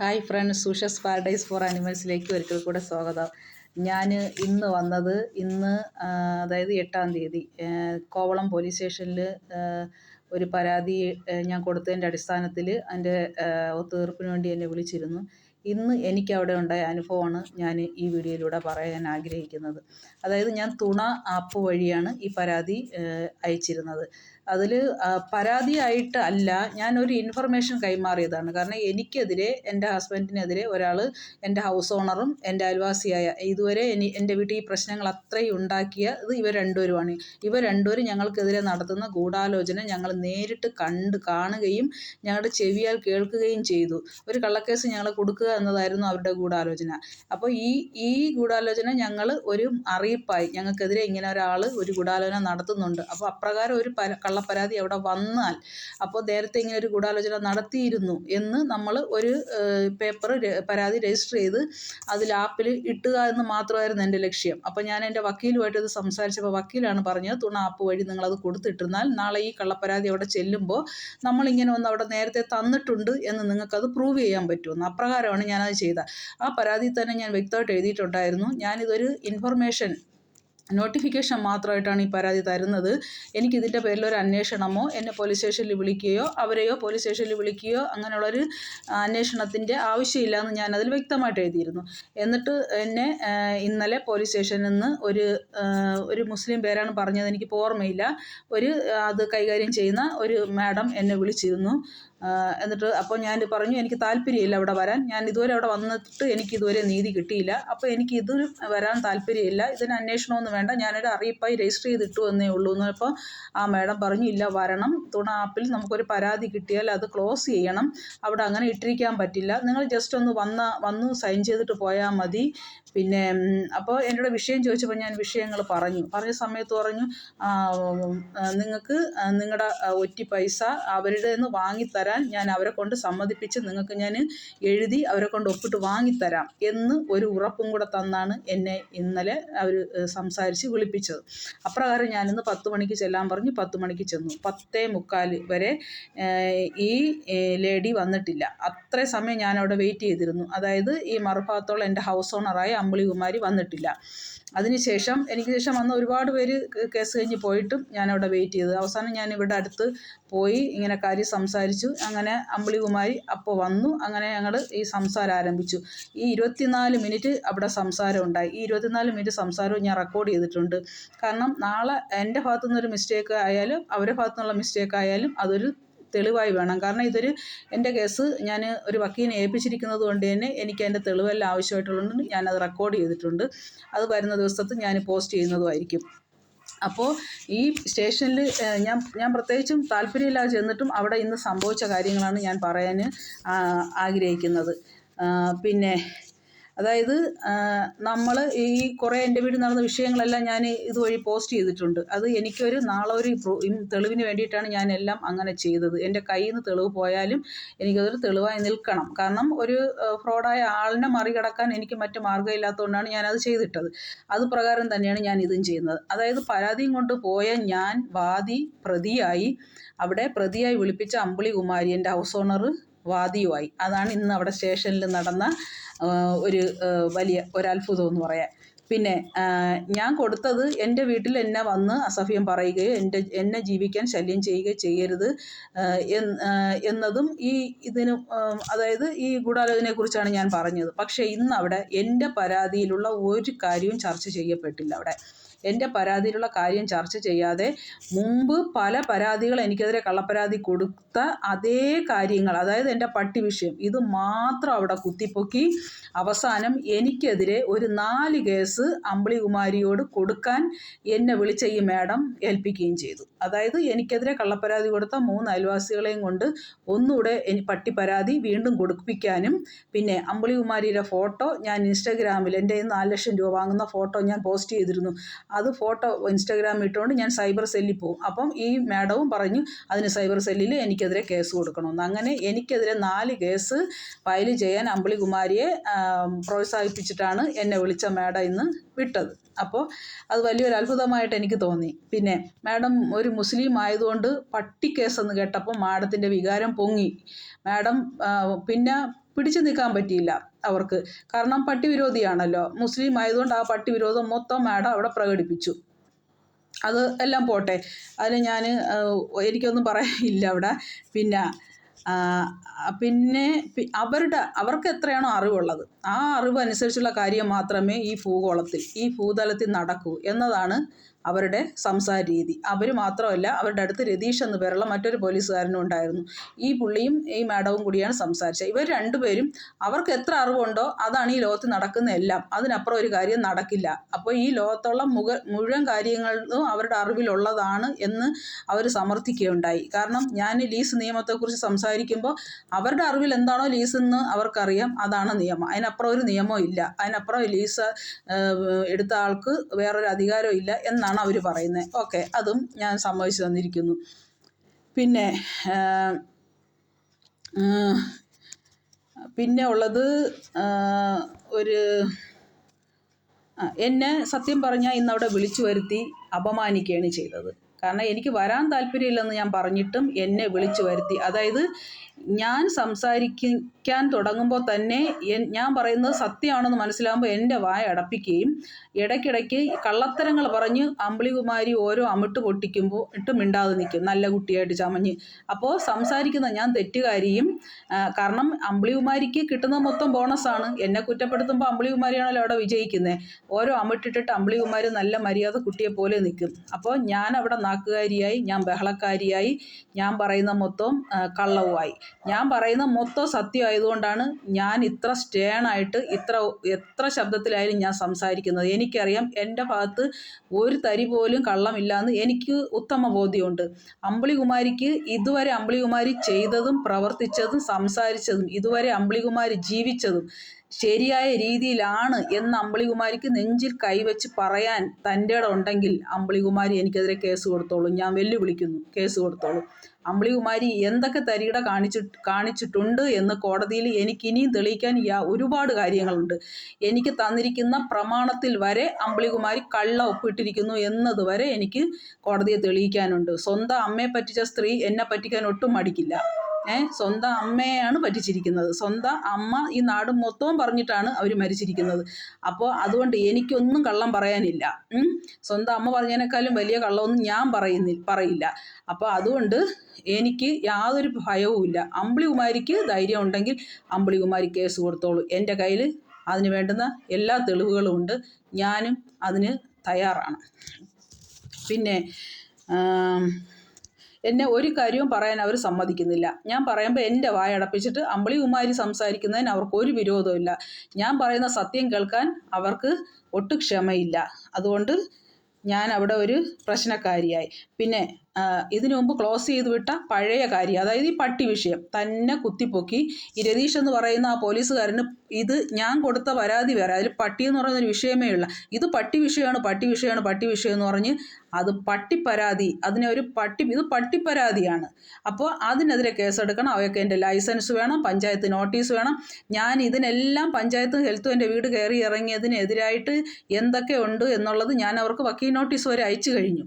Hi friends, സൂഷസ് paradise four ആനിമൽസിലേക്ക് ഒരിക്കൽ കൂടെ സ്വാഗതം. ഞാൻ ഇന്ന് വന്നത് അതായത് 8-ാം തീയതി കോവളം പോലീസ് സ്റ്റേഷനിൽ ഒരു പരാതി ഞാൻ കൊടുത്തതിൻ്റെ അടിസ്ഥാനത്തിൽ അതിൻ്റെ ഒത്തുതീർപ്പിന് വേണ്ടി എന്നെ വിളിച്ചിരുന്നു. ഇന്ന് എനിക്കവിടെ ഉണ്ടായ അനുഭവമാണ് ഞാൻ ഈ വീഡിയോയിലൂടെ പറയാൻ ആഗ്രഹിക്കുന്നത്. അതായത് ഞാൻ തുണ ആപ്പ് വഴിയാണ് ഈ പരാതി അയച്ചിരുന്നത്. അതിൽ പരാതിയായിട്ട് അല്ല, ഞാനൊരു ഇൻഫർമേഷൻ കൈമാറിയതാണ്. കാരണം എനിക്കെതിരെ, എൻ്റെ ഹസ്ബൻഡിനെതിരെ ഒരാൾ, എൻ്റെ ഹൗസ് ഓണറും എൻ്റെ അയൽവാസിയായ, ഇതുവരെ എൻ്റെ വീട്ടിൽ ഈ പ്രശ്നങ്ങൾ അത്രയും ഉണ്ടാക്കിയത് ഇവർ രണ്ടുപേരുമാണ്. ഇവർ രണ്ടുപേരും ഞങ്ങൾക്കെതിരെ നടത്തുന്ന ഗൂഢാലോചന ഞങ്ങൾ നേരിട്ട് കാണുകയും ഞങ്ങളുടെ ചെവിയാൽ കേൾക്കുകയും ചെയ്തു. ഒരു കള്ളക്കേസ് ഞങ്ങൾ കൊടുക്കുക എന്നതായിരുന്നു അവരുടെ ഗൂഢാലോചന. അപ്പോൾ ഈ ഗൂഢാലോചന ഞങ്ങൾ ഒരു അറിയിപ്പായി, ഞങ്ങൾക്കെതിരെ ഇങ്ങനെ ഒരാൾ ഒരു ഗൂഢാലോചന നടത്തുന്നുണ്ട്. അപ്പോൾ അപ്രകാരം ഒരു കള്ളപ്പരാതി അവിടെ വന്നാൽ, അപ്പോൾ നേരത്തെ ഇങ്ങനെ ഒരു ഗൂഢാലോചന നടത്തിയിരുന്നു എന്ന് നമ്മൾ ഒരു പരാതി രജിസ്റ്റർ ചെയ്ത് അതിൽ ആപ്പിൽ ഇട്ടുക എന്ന് മാത്രമായിരുന്നു എൻ്റെ ലക്ഷ്യം. അപ്പോൾ ഞാൻ എൻ്റെ വക്കീലുമായിട്ട് ഇത് സംസാരിച്ചപ്പോൾ വക്കീലാണ് പറഞ്ഞത്, തുണ ആപ്പ് വഴി നിങ്ങളത് കൊടുത്തിട്ടിരുന്നാൽ നാളെ ഈ കള്ളപ്പരാതി അവിടെ ചെല്ലുമ്പോൾ നമ്മളിങ്ങനെ ഒന്ന് അവിടെ നേരത്തെ തന്നിട്ടുണ്ട് എന്ന് നിങ്ങൾക്കത് പ്രൂവ് ചെയ്യാൻ പറ്റുമെന്ന്. അപ്രകാരമാണ് ഞാനത് ചെയ്തത്. ആ പരാതിയിൽ തന്നെ ഞാൻ വ്യക്തമായിട്ട് എഴുതിയിട്ടുണ്ടായിരുന്നു, ഞാനിതൊരു ഇൻഫർമേഷൻ നോട്ടിഫിക്കേഷൻ മാത്രമായിട്ടാണ് ഈ പരാതി തരുന്നത്. എനിക്കിതിൻ്റെ പേരിൽ ഒരു അന്വേഷണമോ, എന്നെ പോലീസ് സ്റ്റേഷനിൽ വിളിക്കുകയോ അവരെയോ പോലീസ് സ്റ്റേഷനിൽ വിളിക്കുകയോ അങ്ങനെയുള്ളൊരു അന്വേഷണത്തിൻ്റെ ആവശ്യമില്ല എന്ന് ഞാനതിൽ വ്യക്തമായിട്ട് എഴുതിയിരുന്നു. എന്നിട്ട് എന്നെ ഇന്നലെ പോലീസ് സ്റ്റേഷനിൽ നിന്ന് ഒരു മുസ്ലിം പേരാണ് പറഞ്ഞത്, എനിക്കിപ്പോൾ ഓർമ്മയില്ല, അത് കൈകാര്യം ചെയ്യുന്ന ഒരു മാഡം എന്നെ വിളിച്ചിരുന്നു. എന്നിട്ട് അപ്പോൾ ഞാൻ പറഞ്ഞു, എനിക്ക് താല്പര്യമില്ല അവിടെ വരാൻ, ഞാൻ ഇതുവരെ അവിടെ വന്നിട്ട് എനിക്കിതുവരെ നീതി കിട്ടിയില്ല, അപ്പോൾ എനിക്കിത് വരാൻ താല്പര്യമില്ല, ഇതിന് അന്വേഷണമൊന്നും വേണ്ട, ഞാനൊരു അറിയിപ്പായി രജിസ്റ്റർ ചെയ്തിട്ടു എന്നേ ഉള്ളൂ എന്നപ്പോൾ ആ മാഡം പറഞ്ഞു, ഇല്ല വരണം, തുണ ആപ്പിൽ നമുക്കൊരു പരാതി കിട്ടിയാൽ അത് ക്ലോസ് ചെയ്യണം, അവിടെ അങ്ങനെ ഇട്ടിരിക്കാൻ പറ്റില്ല, നിങ്ങൾ ജസ്റ്റ് ഒന്ന് വന്നു സൈൻ ചെയ്തിട്ട് പോയാൽ മതി. പിന്നെ അപ്പോൾ എന്നോട് വിഷയം ചോദിച്ചപ്പോൾ ഞാൻ വിഷയങ്ങൾ പറഞ്ഞ സമയത്ത് പറഞ്ഞു, നിങ്ങൾക്ക് നിങ്ങളുടെ ഒറ്റി പൈസ അവരുടെ നിന്ന് വാങ്ങിത്തരാൻ ഞാൻ അവരെ കൊണ്ട് സമ്മതിപ്പിച്ച് നിങ്ങൾക്ക് ഞാൻ എഴുതി അവരെ കൊണ്ട് ഒപ്പിട്ട് വാങ്ങിത്തരാം എന്ന് ഒരു ഉറപ്പും കൂടെ തന്നാണ് എന്നെ ഇന്നലെ അവർ സംസാരിച്ച് വിളിപ്പിച്ചത്. അപ്രകാരം ഞാനിന്ന് 10 മണിക്ക് ചെല്ലാൻ പറഞ്ഞു. 10 മണിക്ക് ചെന്നു. 10:45 വരെ ഈ ലേഡി വന്നിട്ടില്ല. അത്രയും സമയം ഞാനവിടെ വെയിറ്റ് ചെയ്തിരുന്നു. അതായത് ഈ മറുഭാഗത്തുള്ള എൻ്റെ ഹൗസ് ഓണറായ അമ്പിളികുമാരി വന്നിട്ടില്ല. അതിനുശേഷം എനിക്ക് ശേഷം വന്ന ഒരുപാട് പേര് കേസ് കഴിഞ്ഞ് പോയിട്ടും ഞാനവിടെ വെയിറ്റ് ചെയ്തു. അവസാനം ഞാൻ ഇവിടെ അടുത്ത് പോയി ഇങ്ങനെ കാര്യം സംസാരിച്ചു. അങ്ങനെ അമ്പിളികുമാരി അപ്പോൾ വന്നു. അങ്ങനെ ഞങ്ങൾ ഈ സംസാരം ആരംഭിച്ചു. ഈ 24 മിനിറ്റ് അവിടെ സംസാരം ഉണ്ടായി. ഈ 24 മിനിറ്റ് സംസാരവും ഞാൻ റെക്കോർഡ് ചെയ്തിട്ടുണ്ട്. കാരണം നാളെ എൻ്റെ ഭാഗത്തുനിന്നൊരു മിസ്റ്റേക്ക് ആയാലും അവരുടെ ഭാഗത്തുനിന്നുള്ള മിസ്റ്റേക്ക് ആയാലും അതൊരു തെളിവായി വേണം. കാരണം എൻ്റെ കേസ് ഞാൻ ഒരു വക്കീലിനെ ഏൽപ്പിച്ചിരിക്കുന്നത് കൊണ്ട് തന്നെ എനിക്ക് അതിൻ്റെ തെളിവെല്ലാം ആവശ്യമായിട്ടുള്ളതുകൊണ്ട് ഞാനത് റെക്കോർഡ് ചെയ്തിട്ടുണ്ട്. അത് വരുന്ന ദിവസത്ത് ഞാൻ പോസ്റ്റ് ചെയ്യുന്നതുമായിരിക്കും. അപ്പോൾ ഈ സ്റ്റേഷനിൽ ഞാൻ പ്രത്യേകിച്ചും താല്പര്യമില്ലാതെ ചെന്നിട്ടും അവിടെ ഇന്ന് സംഭവിച്ച കാര്യങ്ങളാണ് ഞാൻ പറയാൻ ആഗ്രഹിക്കുന്നത്. പിന്നെ അതായത് നമ്മൾ ഈ കുറേ എൻ്റെ വീട്ടിൽ നടന്ന വിഷയങ്ങളെല്ലാം ഞാൻ ഇതുവഴി പോസ്റ്റ് ചെയ്തിട്ടുണ്ട്. അത് എനിക്കൊരു നാളെ ഒരു തെളിവിന് വേണ്ടിയിട്ടാണ് ഞാനെല്ലാം അങ്ങനെ ചെയ്തത്. എൻ്റെ കയ്യിൽ നിന്ന് തെളിവ് പോയാലും എനിക്കതൊരു തെളിവായി നിൽക്കണം. കാരണം ഒരു ഫ്രോഡായ ആളിനെ മറികടക്കാൻ എനിക്ക് മറ്റു മാർഗ്ഗമില്ലാത്തതുകൊണ്ടാണ് ഞാനത് ചെയ്തിട്ടത്. അത് പ്രകാരം തന്നെയാണ് ഞാൻ ഇതും ചെയ്യുന്നത്. അതായത് പരാതിയും കൊണ്ട് പോയ ഞാൻ പ്രതിയായി, അവിടെ പ്രതിയായി വിളിപ്പിച്ച അമ്പിളികുമാരി എൻ്റെ ഹൗസ് ഓണർ വാദിയുമായി. അതാണ് ഇന്ന് അവിടെ സ്റ്റേഷനിൽ നടന്ന ഒരു വലിയ ഒരത്ഭുതം എന്ന് പറയാൻ. പിന്നെ ഞാൻ കൊടുത്തത്, എൻ്റെ വീട്ടിൽ എന്നെ വന്ന് അസഭ്യം പറയുകയോ എന്നെ ജീവിക്കാൻ ശല്യം ചെയ്യുകയോ ചെയ്യരുത് എന്നതും അതായത് ഈ ഗൂഢാലോചനയെക്കുറിച്ചാണ് ഞാൻ പറഞ്ഞത്. പക്ഷേ ഇന്ന് അവിടെ എൻ്റെ പരാതിയിലുള്ള ഒരു കാര്യവും ചർച്ച ചെയ്യപ്പെട്ടില്ല. അവിടെ എൻ്റെ പരാതിയിലുള്ള കാര്യം ചർച്ച ചെയ്യാതെ മുമ്പ് പല പരാതികൾ എനിക്കെതിരെ കള്ളപ്പരാതി കൊടുത്ത അതേ കാര്യങ്ങൾ, അതായത് എൻ്റെ പട്ടി വിഷയം, ഇത് മാത്രം അവിടെ കുത്തിപ്പൊക്കി അവസാനം എനിക്കെതിരെ ഒരു 4 കേസ് അമ്പിളികുമാരിയോട് കൊടുക്കാൻ എന്നെ വിളിച്ച ഈ മാഡം ഏൽപ്പിക്കുകയും ചെയ്തു. അതായത് എനിക്കെതിരെ കള്ളപ്പരാതി കൊടുത്ത 3 അയൽവാസികളെയും കൊണ്ട് ഒന്നുകൂടെ പട്ടി പരാതി വീണ്ടും കൊടുപ്പിക്കാനും, പിന്നെ അമ്പിളികുമാരിയുടെ ഫോട്ടോ ഞാൻ ഇൻസ്റ്റാഗ്രാമിൽ എൻ്റെ 4 ലക്ഷം രൂപ വാങ്ങുന്ന ഫോട്ടോ ഞാൻ പോസ്റ്റ് ചെയ്തിരുന്നു. അത് ഫോട്ടോ ഇൻസ്റ്റാഗ്രാമിൽ ഇട്ടുകൊണ്ട് ഞാൻ സൈബർ സെല്ലിൽ പോകും. അപ്പം ഈ മാഡവും പറഞ്ഞു അതിന് സൈബർ സെല്ലിൽ എനിക്കെതിരെ കേസ് കൊടുക്കണമെന്ന്. അങ്ങനെ എനിക്കെതിരെ 4 കേസ് ഫയൽ ചെയ്യാൻ അമ്പിളികുമാരിയെ പ്രോത്സാഹിപ്പിച്ചിട്ടാണ് എന്നെ വിളിച്ച മാഡം ഇന്ന് വിട്ടത്. അപ്പോൾ അത് വലിയൊരു അത്ഭുതമായിട്ട് എനിക്ക് തോന്നി. പിന്നെ മാഡം ഒരു മുസ്ലിം ആയതുകൊണ്ട് പട്ടി കേസെന്ന് കേട്ടപ്പോൾ മാഡത്തിൻ്റെ വികാരം പൊങ്ങി. മാഡം പിന്നെ പിടിച്ചു നിൽക്കാൻ പറ്റിയില്ല അവർക്ക്. കാരണം പട്ടി വിരോധിയാണല്ലോ, മുസ്ലിം ആയതുകൊണ്ട് ആ പട്ടി വിരോധം മൊത്തം മാഡം അവിടെ പ്രകടിപ്പിച്ചു. അത് എല്ലാം പോട്ടെ, അതിന് ഞാൻ എനിക്കൊന്നും പറയാനില്ല അവിടെ. പിന്നെ പിന്നെ അവർക്ക് എത്രയാണോ അറിവുള്ളത് ആ അറിവ് അനുസരിച്ചുള്ള കാര്യം മാത്രമേ ഈ ഭൂതലത്തിൽ നടക്കൂ എന്നതാണ് അവരുടെ സംസാര രീതി. അവർ മാത്രമല്ല, അവരുടെ അടുത്ത് രതീഷ് എന്ന് പേരുള്ള മറ്റൊരു പോലീസുകാരനും ഉണ്ടായിരുന്നു. ഈ പുള്ളിയും ഈ മാഡവും കൂടിയാണ് സംസാരിച്ചത്. ഇവർ രണ്ടുപേരും അവർക്ക് എത്ര അറിവുണ്ടോ അതാണ് ഈ ലോകത്ത് നടക്കുന്ന എല്ലാം, അതിനപ്പുറം ഒരു കാര്യം നടക്കില്ല. അപ്പോൾ ഈ ലോകത്തുള്ള മുഴുവൻ കാര്യങ്ങളും അവരുടെ അറിവിലുള്ളതാണ് എന്ന് അവർ സമർത്ഥിക്കുകയുണ്ടായി. കാരണം ഞാൻ ലീസ് നിയമത്തെക്കുറിച്ച് സംസാരിക്കുമ്പോൾ അവരുടെ അറിവിൽ എന്താണോ ലീസ് എന്ന് അവർക്കറിയാം, അതാണ് നിയമം. അതിനപ്പുറം ഒരു നിയമവും ഇല്ല. അതിനപ്പുറം ലീസ് എടുത്ത ആൾക്ക് വേറൊരു അധികാരവും ഇല്ല എന്നാണ് അവർ പറയുന്നത്. ഓക്കെ, അതും ഞാൻ സമ്മതിച്ചു തന്നിരിക്കുന്നു. പിന്നെ ഉള്ളത് എന്നെ സത്യം പറഞ്ഞാൽ ഇന്നവിടെ വിളിച്ചു വരുത്തി അപമാനിക്കുകയാണ് ചെയ്തത്. കാരണം എനിക്ക് വരാൻ താല്പര്യമില്ലെന്ന് ഞാൻ പറഞ്ഞിട്ടും എന്നെ വിളിച്ചു വരുത്തി. അതായത് ഞാൻ സംസാരിക്കാൻ തുടങ്ങുമ്പോൾ തന്നെ ഞാൻ പറയുന്നത് സത്യമാണെന്ന് മനസ്സിലാകുമ്പോൾ എൻ്റെ വായ അടപ്പിക്കുകയും ഇടയ്ക്കിടയ്ക്ക് കള്ളത്തരങ്ങൾ പറഞ്ഞ് അമ്പിളികുമാരി ഓരോ അമിട്ട് പൊട്ടിക്കുമ്പോൾ മിണ്ടാതെ നിൽക്കും, നല്ല കുട്ടിയായിട്ട് ചമഞ്ഞ്. അപ്പോൾ സംസാരിക്കുന്ന ഞാൻ തെറ്റുകാരിയും. കാരണം അമ്പിളികുമാരിക്ക് കിട്ടുന്നത് മൊത്തം ബോണസാണ്. എന്നെ കുറ്റപ്പെടുത്തുമ്പോൾ അമ്പിളികുമാരിയാണല്ലോ അവിടെ വിജയിക്കുന്നത്. ഓരോ അമിട്ടിട്ടിട്ട് അമ്പിളികുമാരി നല്ല മര്യാദ കുട്ടിയെ പോലെ നിൽക്കും. അപ്പോൾ ഞാൻ അവിടെ നാക്കുകാരിയായി, ഞാൻ ബഹളക്കാരിയായി, ഞാൻ പറയുന്ന മൊത്തം കള്ളവുമായി. ഞാൻ പറയുന്ന മൊത്തം സത്യമായതുകൊണ്ടാണ് ഞാൻ ഇത്ര സ്റ്റേണായിട്ട് എത്ര ശബ്ദത്തിലായാലും ഞാൻ സംസാരിക്കുന്നത്. എനിക്കറിയാം എൻ്റെ ഭാഗത്ത് ഒരു തരി പോലും കള്ളമില്ലാന്ന് എനിക്ക് ഉത്തമ ബോധ്യമുണ്ട്. അമ്പിളികുമാരിക്ക് ഇതുവരെ അമ്പിളികുമാരി ചെയ്തതും പ്രവർത്തിച്ചതും സംസാരിച്ചതും ഇതുവരെ അമ്പിളികുമാരി ജീവിച്ചതും ശരിയായ രീതിയിലാണ് എന്ന് അമ്പിളികുമാരിക്ക് നെഞ്ചിൽ കൈവച്ച് പറയാൻ തൻ്റെ ഇടം ഉണ്ടെങ്കിൽ അമ്പിളികുമാരി എനിക്കെതിരെ കേസ് കൊടുത്തോളൂ. ഞാൻ വെല്ലുവിളിക്കുന്നു, കേസ് കൊടുത്തോളൂ. അമ്പിളികുമാരി എന്തൊക്കെ തരികിട കാണിച്ചിട്ടുണ്ട് എന്ന് കോടതിയിൽ എനിക്കിനിയും തെളിയിക്കാൻ ഒരുപാട് കാര്യങ്ങളുണ്ട്. എനിക്ക് തന്നിരിക്കുന്ന പ്രമാണത്തിൽ വരെ അമ്പിളികുമാരി കള്ള ഒപ്പിട്ടിരിക്കുന്നു എന്നതുവരെ എനിക്ക് കോടതിയെ തെളിയിക്കാനുണ്ട്. സ്വന്തം അമ്മയെ പറ്റിച്ച സ്ത്രീ എന്നെ പറ്റിക്കാൻ ഒട്ടും മടിക്കില്ല. സ്വന്തം അമ്മയെയാണ് പറ്റിച്ചിരിക്കുന്നത്. സ്വന്തം അമ്മ ഈ നാട് മൊത്തവും പറഞ്ഞിട്ടാണ് അവർ മരിച്ചിരിക്കുന്നത്. അപ്പോൾ അതുകൊണ്ട് എനിക്കൊന്നും കള്ളം പറയാനില്ല. സ്വന്തം അമ്മ പറഞ്ഞതിനേക്കാളും വലിയ കള്ളമൊന്നും ഞാൻ പറയില്ല. അപ്പോൾ അതുകൊണ്ട് എനിക്ക് യാതൊരു ഭയവുമില്ല. അമ്പിളികുമാരിക്ക് ധൈര്യം ഉണ്ടെങ്കിൽ അമ്പിളികുമാരി കേസ് കൊടുത്തോളൂ. എൻ്റെ കയ്യിൽ അതിന് വേണ്ടുന്ന എല്ലാ തെളിവുകളും ഉണ്ട്. ഞാനും അതിന് തയ്യാറാണ്. പിന്നെ എന്നെ ഒരു കാര്യവും പറയാൻ അവർ സമ്മതിക്കുന്നില്ല. ഞാൻ പറയുമ്പോൾ എൻ്റെ വായ അടപ്പിച്ചിട്ട് അമ്പിളികുമാരി സംസാരിക്കുന്നതിന് അവർക്ക് ഒരു വിരോധമില്ല. ഞാൻ പറയുന്ന സത്യം കേൾക്കാൻ അവർക്ക് ഒട്ടും ക്ഷമയില്ല. അതുകൊണ്ട് ഞാൻ അവിടെ ഒരു പ്രശ്നക്കാരിയായി. പിന്നെ ഇതിനു മുമ്പ് ക്ലോസ് ചെയ്ത് വിട്ട പഴയ കാര്യം, അതായത് ഈ പട്ടി വിഷയം തന്നെ കുത്തിപ്പൊക്കി ഈ രതീഷ് എന്ന് പറയുന്ന ആ പോലീസുകാരന് ഇത് ഞാൻ കൊടുത്ത പരാതി വേറെ, അതിൽ പട്ടി എന്ന് പറയുന്നൊരു വിഷയമേ ഉള്ള, ഇത് പട്ടി വിഷയമാണ് എന്ന് പറഞ്ഞ് അത് പട്ടിപ്പരാതി, ഇത് പട്ടിപ്പരാതിയാണ്. അപ്പോൾ അതിനെതിരെ കേസെടുക്കണം. അവയൊക്കെ എൻ്റെ ലൈസൻസ് വേണം, പഞ്ചായത്ത് നോട്ടീസ് വേണം. ഞാൻ ഇതിനെല്ലാം പഞ്ചായത്തും ഹെൽത്തും എൻ്റെ വീട് കയറി ഇറങ്ങിയതിനെതിരായിട്ട് എന്തൊക്കെ ഉണ്ട് എന്നുള്ളത് ഞാൻ അവർക്ക് വക്കീൽ നോട്ടീസ് വരെ അയച്ചു കഴിഞ്ഞു.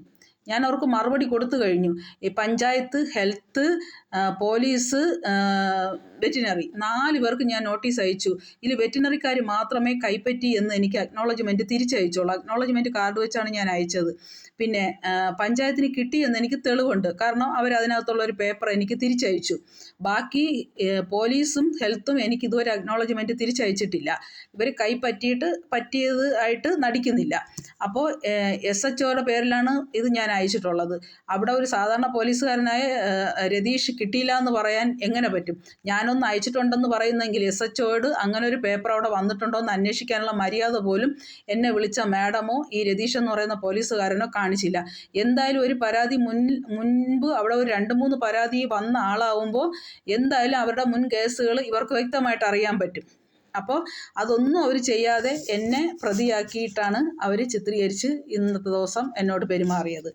ഞാൻ അവർക്ക് മറുപടി കൊടുത്തു കഴിഞ്ഞു. ഈ പഞ്ചായത്ത്, ഹെൽത്ത്, പോലീസ്, വെറ്റിനറി 4 പേർക്ക് ഞാൻ നോട്ടീസ് അയച്ചു. ഇതിൽ വെറ്റിനറിക്കാർ മാത്രമേ കൈപ്പറ്റി എന്ന് എനിക്ക് അക്നോളജ്മെൻറ്റ് തിരിച്ചയച്ചോളൂ. അക്നോളജ്മെൻറ്റ് കാർഡ് വെച്ചാണ് ഞാൻ അയച്ചത്. പിന്നെ പഞ്ചായത്തിന് കിട്ടിയെന്ന് എനിക്ക് തെളിവുണ്ട്. കാരണം അവരതിനകത്തുള്ളൊരു പേപ്പർ എനിക്ക് തിരിച്ചയച്ചു. ബാക്കി പോലീസും ഹെൽത്തും എനിക്ക് ഇതുവരെ അക്നോളജ്മെൻറ്റ് തിരിച്ചയച്ചിട്ടില്ല. ഇവർ പറ്റിയത് ആയിട്ട് നടിക്കുന്നില്ല. അപ്പോൾ SHOയുടെ പേരിലാണ് ഇത് ഞാൻ അയച്ചിട്ടുള്ളത്. അവിടെ ഒരു സാധാരണ പോലീസുകാരനായ രതീഷ് കിട്ടിയില്ല എന്ന് പറയാൻ എങ്ങനെ പറ്റും? ഞാനൊന്ന് അയച്ചിട്ടുണ്ടെന്ന് പറയുന്നെങ്കിൽ SHOയോട് അങ്ങനെ ഒരു പേപ്പർ അവിടെ വന്നിട്ടുണ്ടോ എന്ന് അന്വേഷിക്കാനുള്ള മര്യാദ പോലും എന്നെ വിളിച്ച മാഡമോ ഈ രതീഷ് എന്ന് പറയുന്ന പോലീസുകാരനോ കാണിച്ചില്ല. എന്തായാലും ഒരു പരാതി മുൻപ് അവിടെ ഒരു 2-3 പരാതി വന്ന ആളാവുമ്പോൾ എന്തായാലും അവരുടെ മുൻ കേസുകൾ ഇവർക്ക് വ്യക്തമായിട്ട് അറിയാൻ പറ്റും. അപ്പോൾ അതൊന്നും അവർ ചെയ്യാതെ എന്നെ പ്രതിയാക്കിയിട്ടാണ് അവർ ചിത്രീകരിച്ച് ഇന്നത്തെ ദിവസം എന്നോട് പെരുമാറിയത്.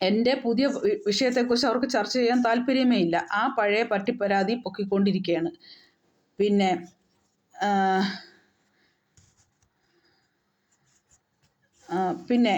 എൻ്റെ പുതിയ വിഷയത്തെക്കുറിച്ച് അവർക്ക് ചർച്ച ചെയ്യാൻ താല്പര്യമേ ഇല്ല. ആ പഴയ പട്ടിപ്പരാതി പൊക്കിക്കൊണ്ടിരിക്കുകയാണ്. പിന്നെ പിന്നെ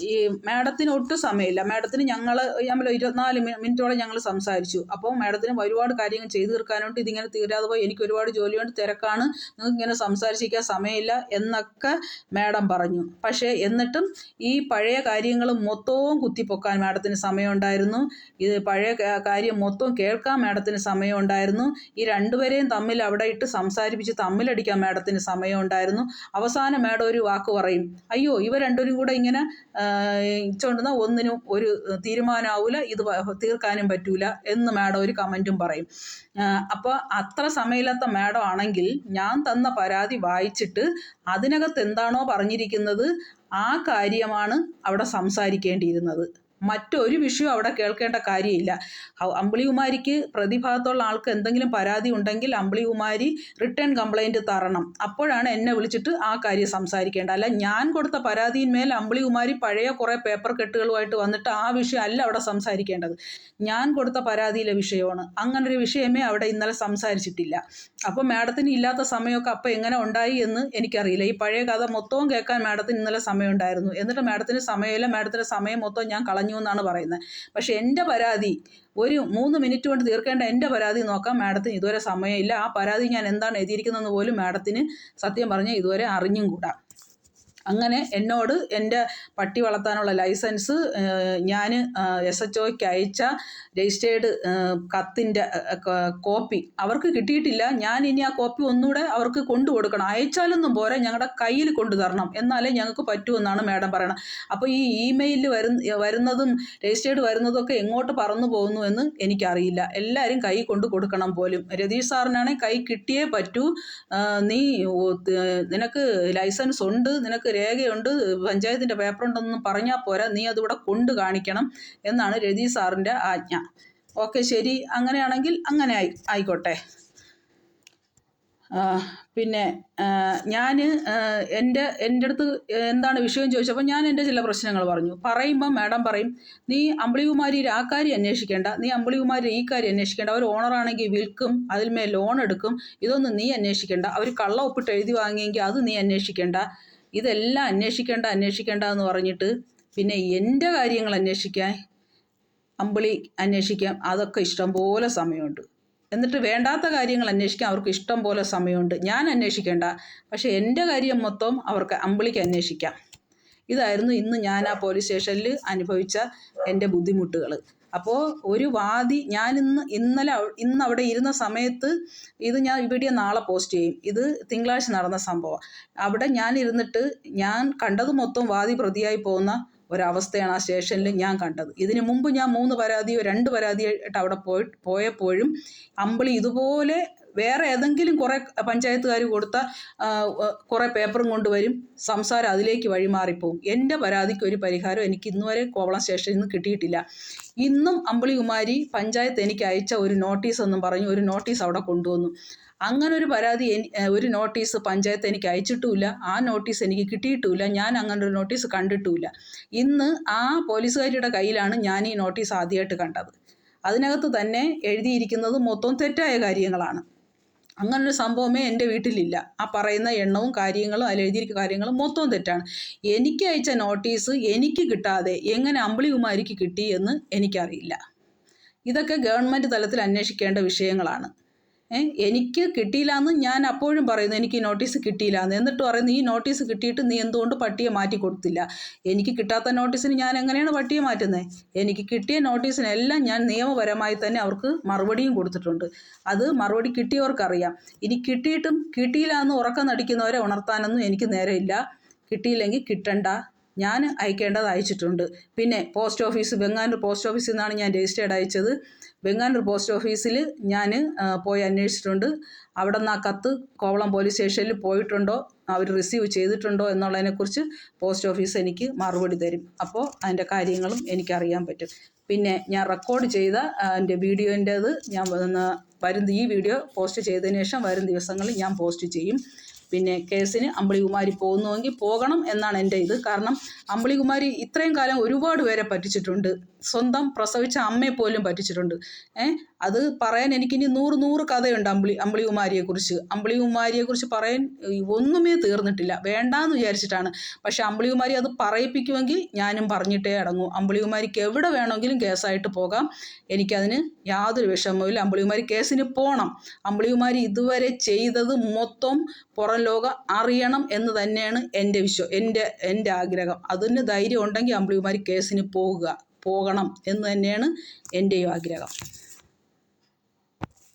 ഈ മാഡത്തിന് ഒട്ടും സമയമില്ല. മാഡത്തിന് ഞങ്ങൾ 24 മിനിറ്റോളം ഞങ്ങൾ സംസാരിച്ചു. അപ്പോൾ മാഡത്തിന് ഒരുപാട് കാര്യങ്ങൾ ചെയ്തു തീർക്കാനുണ്ട്. ഇതിങ്ങനെ തീരാതെ പോയി, എനിക്ക് ഒരുപാട് ജോലിയുണ്ട്, തിരക്കാണ്, നിങ്ങൾക്ക് ഇങ്ങനെ സംസാരിച്ചിരിക്കാൻ സമയമില്ല എന്നൊക്കെ മാഡം പറഞ്ഞു. പക്ഷേ എന്നിട്ടും ഈ പഴയ കാര്യങ്ങൾ മൊത്തവും കുത്തിപ്പൊക്കാൻ മാഡത്തിന് സമയമുണ്ടായിരുന്നു. ഇത് പഴയ കാര്യം മൊത്തം കേൾക്കാൻ മാഡത്തിന് സമയമുണ്ടായിരുന്നു. ഈ രണ്ടുപേരെയും തമ്മിൽ അവിടെ ഇട്ട് സംസാരിപ്പിച്ച് തമ്മിലടിക്കാൻ മാഡത്തിന് സമയമുണ്ടായിരുന്നു. അവസാനം മാഡം ഒരു വാക്ക് പറയും, അയ്യോ ഇവർ രണ്ടുപേരും കൂടെ ഇങ്ങനെ ഇച്ചുകൊണ്ടുവന്നാൽ ഒന്നിനും ഒരു തീരുമാനമാവില്ല, ഇത് തീർക്കാനും പറ്റൂല എന്ന് മാഡം ഒരു കമൻറ്റും പറയും. അപ്പോൾ അത്ര സമയമില്ലാത്ത മാഡം ആണെങ്കിൽ ഞാൻ തന്ന പരാതി വായിച്ചിട്ട് അതിനകത്ത് എന്താണോ പറഞ്ഞിരിക്കുന്നത് ആ കാര്യമാണ് അവിടെ സംസാരിക്കേണ്ടിയിരുന്നത്. മറ്റൊരു വിഷയം അവിടെ കേൾക്കേണ്ട കാര്യമില്ല. അമ്പിളികുമാരിക്ക് പ്രതിഭാഗത്തുള്ള ആൾക്ക് എന്തെങ്കിലും പരാതി ഉണ്ടെങ്കിൽ അമ്പിളികുമാരി റിട്ടേൺ കംപ്ലൈൻറ്റ് തരണം. അപ്പോഴാണ് എന്നെ വിളിച്ചിട്ട് ആ കാര്യം സംസാരിക്കേണ്ട. അല്ല ഞാൻ കൊടുത്ത പരാതിയിന്മേൽ അമ്പിളികുമാരി പഴയ കുറേ പേപ്പർ കെട്ടുകളുമായിട്ട് വന്നിട്ട് ആ വിഷയം അല്ല അവിടെ സംസാരിക്കേണ്ടത്. ഞാൻ കൊടുത്ത പരാതിയിലെ വിഷയമാണ്. അങ്ങനൊരു വിഷയമേ അവിടെ ഇന്നലെ സംസാരിച്ചിട്ടില്ല. അപ്പോൾ മാഡത്തിന് ഇല്ലാത്ത സമയമൊക്കെ അപ്പം എങ്ങനെ ഉണ്ടായി എന്ന് എനിക്കറിയില്ല. ഈ പഴയ കഥ മൊത്തവും കേൾക്കാൻ മാഡത്തിന് ഇന്നലെ സമയമുണ്ടായിരുന്നു. എന്നിട്ട് മാഡത്തിന് സമയമില്ല, മാഡത്തിൻ്റെ സമയം മൊത്തം ഞാൻ കളഞ്ഞു എന്നാണ് പറയുന്നത്. പക്ഷേ എൻ്റെ പരാതി ഒരു 3 മിനിറ്റ് കൊണ്ട് തീർക്കേണ്ട എൻ്റെ പരാതി നോക്കാൻ മാഡത്തിന് ഇതുവരെ സമയമില്ല. ആ പരാതി ഞാൻ എന്താണ് എഴുതിയിരിക്കുന്നതെന്ന് പോലും മാഡത്തിന് സത്യം പറഞ്ഞാൽ ഇതുവരെ അറിഞ്ഞും കൂടാ. അങ്ങനെ എന്നോട് എൻ്റെ പട്ടി വളർത്താനുള്ള ലൈസൻസ് ഞാൻ SHOയ്ക്ക് അയച്ച രജിസ്റ്റേർഡ് കത്തിൻ്റെ കോപ്പി അവർക്ക് കിട്ടിയിട്ടില്ല. ഞാൻ ഇനി ആ കോപ്പി ഒന്നുകൂടെ അവർക്ക് കൊണ്ടു കൊടുക്കണം. അയച്ചാലൊന്നും പോരാ, ഞങ്ങളുടെ കയ്യിൽ കൊണ്ടു തരണം, എന്നാലേ ഞങ്ങൾക്ക് പറ്റുമെന്നാണ് മാഡം പറയണത്. അപ്പോൾ ഈ ഇമെയിലിൽ വരുന്നതും രജിസ്റ്റേർഡ് വരുന്നതും ഒക്കെ എങ്ങോട്ട് പറന്നു പോകുന്നു എന്ന് എനിക്കറിയില്ല. എല്ലാവരും കൈ കൊണ്ട് കൊടുക്കണം പോലും. രതീഷ് സാറിനാണെങ്കിൽ കൈ കിട്ടിയേ പറ്റൂ. നീ നിനക്ക് ലൈസൻസ് ഉണ്ട്, നിനക്ക് രേഖയുണ്ട്, പഞ്ചായത്തിൻ്റെ പേപ്പറുണ്ടെന്നൊന്നും പറഞ്ഞാൽ പോരാ, നീ അതിവിടെ കൊണ്ട് കാണിക്കണം എന്നാണ് രതീഷ് സാറിൻ്റെ ആജ്ഞ. ഓക്കെ, ശരി, അങ്ങനെയാണെങ്കിൽ അങ്ങനെ ആയിക്കോട്ടെ. പിന്നെ ഞാൻ എൻ്റെ അടുത്ത് എന്താണ് വിഷയം ചോദിച്ചപ്പോൾ ഞാൻ എൻ്റെ ചില പ്രശ്നങ്ങൾ പറഞ്ഞു. പറയുമ്പോൾ മാഡം പറയും, നീ അമ്പിളികുമാരിയുടെ ആ കാര്യം അന്വേഷിക്കേണ്ട, നീ അമ്പിളികുമാരിയുടെ ഈ കാര്യം അന്വേഷിക്കേണ്ട, അവർ ഓണറാണെങ്കിൽ വിൽക്കും, അതിന്മേൽ ലോൺ എടുക്കും, ഇതൊന്നും നീ അന്വേഷിക്കേണ്ട, അവർ കള്ള ഒപ്പിട്ട് എഴുതി വാങ്ങിയെങ്കിൽ അത് നീ അന്വേഷിക്കേണ്ട, ഇതെല്ലാം അന്വേഷിക്കേണ്ട എന്ന് പറഞ്ഞിട്ട് പിന്നെ എൻ്റെ കാര്യങ്ങൾ അന്വേഷിക്കാൻ അമ്പിളി അന്വേഷിക്കാം, അതൊക്കെ ഇഷ്ടം പോലെ സമയമുണ്ട്. എന്നിട്ട് വേണ്ടാത്ത കാര്യങ്ങൾ അന്വേഷിക്കാൻ അവർക്ക് ഇഷ്ടം പോലെ സമയമുണ്ട്. ഞാൻ അന്വേഷിക്കേണ്ട, പക്ഷേ എൻ്റെ കാര്യം മൊത്തം അവർക്ക് അമ്പിളിക്ക് അന്വേഷിക്കാം. ഇതായിരുന്നു ഇന്ന് ഞാൻ ആ പോലീസ് സ്റ്റേഷനിൽ അനുഭവിച്ച എൻ്റെ ബുദ്ധിമുട്ടുകൾ. അപ്പോൾ ഒരു വാദി ഇന്ന് അവിടെ ഇരുന്ന സമയത്ത്, ഇത് ഞാൻ വീഡിയോ നാളെ പോസ്റ്റ് ചെയ്യും, ഇത് തിങ്കളാഴ്ച നടന്ന സംഭവം. അവിടെ ഞാൻ ഇരുന്നിട്ട് ഞാൻ കണ്ടത് മൊത്തം വാദി പ്രതിയായി പോകുന്ന ഒരവസ്ഥയാണ് ആ സ്റ്റേഷനിൽ ഞാൻ കണ്ടത്. ഇതിനു മുമ്പ് ഞാൻ 3 പരാതിയോ 2 പരാതിയായിട്ട് അവിടെ പോയപ്പോഴും അമ്പിളി ഇതുപോലെ വേറെ ഏതെങ്കിലും കുറേ പഞ്ചായത്തുകാർ കൊടുത്ത കുറേ പേപ്പറും കൊണ്ടുവരും, സംസാരം അതിലേക്ക് വഴിമാറിപ്പോവും. എൻ്റെ പരാതിക്ക് ഒരു പരിഹാരം എനിക്ക് ഇന്നുവരെ കോവളം സ്റ്റേഷനിൽ നിന്ന് കിട്ടിയിട്ടില്ല. ഇന്നും അമ്പിളികുമാരി പഞ്ചായത്ത് എനിക്ക് അയച്ച ഒരു നോട്ടീസ് എന്നും പറഞ്ഞ് ഒരു നോട്ടീസ് അവിടെ കൊണ്ടുവന്നു. അങ്ങനൊരു പരാതി ഒരു നോട്ടീസ് പഞ്ചായത്ത് എനിക്ക് അയച്ചിട്ടുമില്ല, ആ നോട്ടീസ് എനിക്ക് കിട്ടിയിട്ടുമില്ല, ഞാൻ അങ്ങനൊരു നോട്ടീസ് കണ്ടിട്ടുമില്ല. ഇന്ന് ആ പോലീസുകാരിയുടെ കയ്യിലാണ് ഞാൻ ഈ നോട്ടീസ് ആദ്യമായിട്ട് കണ്ടത്. അതിനകത്ത് തന്നെ എഴുതിയിരിക്കുന്നത് മൊത്തം തെറ്റായ കാര്യങ്ങളാണ്. അങ്ങനൊരു സംഭവമേ എൻ്റെ വീട്ടിലില്ല. ആ പറയുന്ന എണ്ണവും കാര്യങ്ങളും അതിൽ എഴുതിയിരിക്കുന്ന കാര്യങ്ങളും മൊത്തം തെറ്റാണ്. എനിക്ക് അയച്ച നോട്ടീസ് എനിക്ക് കിട്ടാതെ എങ്ങനെ അമ്പിളികുമാരിക്ക് കിട്ടി എന്ന് എനിക്കറിയില്ല. ഇതൊക്കെ ഗവൺമെൻറ് തലത്തിൽ അന്വേഷിക്കേണ്ട വിഷയങ്ങളാണ്. എനിക്ക് കിട്ടിയില്ല എന്ന് ഞാൻ അപ്പോഴും പറയുന്നു, എനിക്ക് നോട്ടീസ് കിട്ടിയില്ല എന്ന്. എന്നിട്ട് പറയുന്നു, ഈ നോട്ടീസ് കിട്ടിയിട്ട് നീ എന്തുകൊണ്ട് പട്ടിയെ മാറ്റി കൊടുത്തില്ല? എനിക്ക് കിട്ടാത്ത നോട്ടീസിന് ഞാൻ എങ്ങനെയാണ് പട്ടിയെ മാറ്റുന്നത്? എനിക്ക് കിട്ടിയ നോട്ടീസിനെല്ലാം ഞാൻ നിയമപരമായി തന്നെ അവർക്ക് മറുപടിയും കൊടുത്തിട്ടുണ്ട്. അത് മറുപടി കിട്ടിയവർക്കറിയാം. ഇനി കിട്ടിയിട്ടും കിട്ടിയില്ല എന്ന് ഉറക്കം നടിക്കുന്നവരെ ഉണർത്താനൊന്നും എനിക്ക് നേരമില്ല. കിട്ടിയില്ലെങ്കിൽ കിട്ടണ്ട, ഞാൻ അയക്കേണ്ടത് അയച്ചിട്ടുണ്ട്. പിന്നെ പോസ്റ്റ് ഓഫീസ്, വെങ്ങാനൂർ പോസ്റ്റ് ഓഫീസിൽ നിന്നാണ് ഞാൻ രജിസ്റ്റേർഡ് അയച്ചത്. വെങ്ങാനൂർ പോസ്റ്റ് ഓഫീസിൽ ഞാൻ പോയി അന്വേഷിച്ചിട്ടുണ്ട്. അവിടെ നിന്ന് ആ കത്ത് കോവളം പോലീസ് സ്റ്റേഷനിൽ പോയിട്ടുണ്ടോ, അവർ റിസീവ് ചെയ്തിട്ടുണ്ടോ എന്നുള്ളതിനെക്കുറിച്ച് പോസ്റ്റ് ഓഫീസ് എനിക്ക് മറുപടി തരും. അപ്പോൾ അതിൻ്റെ കാര്യങ്ങളും എനിക്കറിയാൻ പറ്റും. പിന്നെ ഞാൻ റെക്കോർഡ് ചെയ്ത എൻ്റെ വീഡിയോൻ്റേത് ഈ വീഡിയോ പോസ്റ്റ് ചെയ്തതിന് ശേഷം വരും ദിവസങ്ങളിൽ ഞാൻ പോസ്റ്റ് ചെയ്യും. പിന്നെ കേസിന് അമ്പിളികുമാരി പോകുന്നുവെങ്കിൽ പോകണം എന്നാണ് എൻ്റെ ഇത്. കാരണം അമ്പിളികുമാരി ഇത്രയും കാലം ഒരുപാട് പേരെ പറ്റിച്ചിട്ടുണ്ട്. സ്വന്തം പ്രസവിച്ച അമ്മയെ പോലും പറ്റിച്ചിട്ടുണ്ട്. അത് പറയാൻ എനിക്കിനി 100 കഥയുണ്ട് അമ്പിളികുമാരിയെക്കുറിച്ച്. അമ്പിളികുമാരിയെക്കുറിച്ച് പറയാൻ ഒന്നുമേ തീർന്നിട്ടില്ല. വേണ്ടാന്ന് വിചാരിച്ചിട്ടാണ്. പക്ഷെ അമ്പിളികുമാരി അത് പറയിപ്പിക്കുമെങ്കിൽ ഞാനും പറഞ്ഞിട്ടേ അടങ്ങൂ. അമ്പിളികുമാരിക്ക് എവിടെ വേണമെങ്കിലും കേസായിട്ട് പോകാം. എനിക്കതിന് യാതൊരു വിഷമവുമില്ല. അമ്പിളികുമാരി കേസിന് പോകണം. അമ്പിളികുമാരി ഇതുവരെ ചെയ്തത് മൊത്തം പുറം ലോകം അറിയണം എന്ന് തന്നെയാണ് എൻ്റെ ആഗ്രഹം. അതിന് ധൈര്യം ഉണ്ടെങ്കിൽ അമ്പിളികുമാരി കേസിന് പോകണം എന്ന് തന്നെയാണ് എൻ്റെയും ആഗ്രഹം.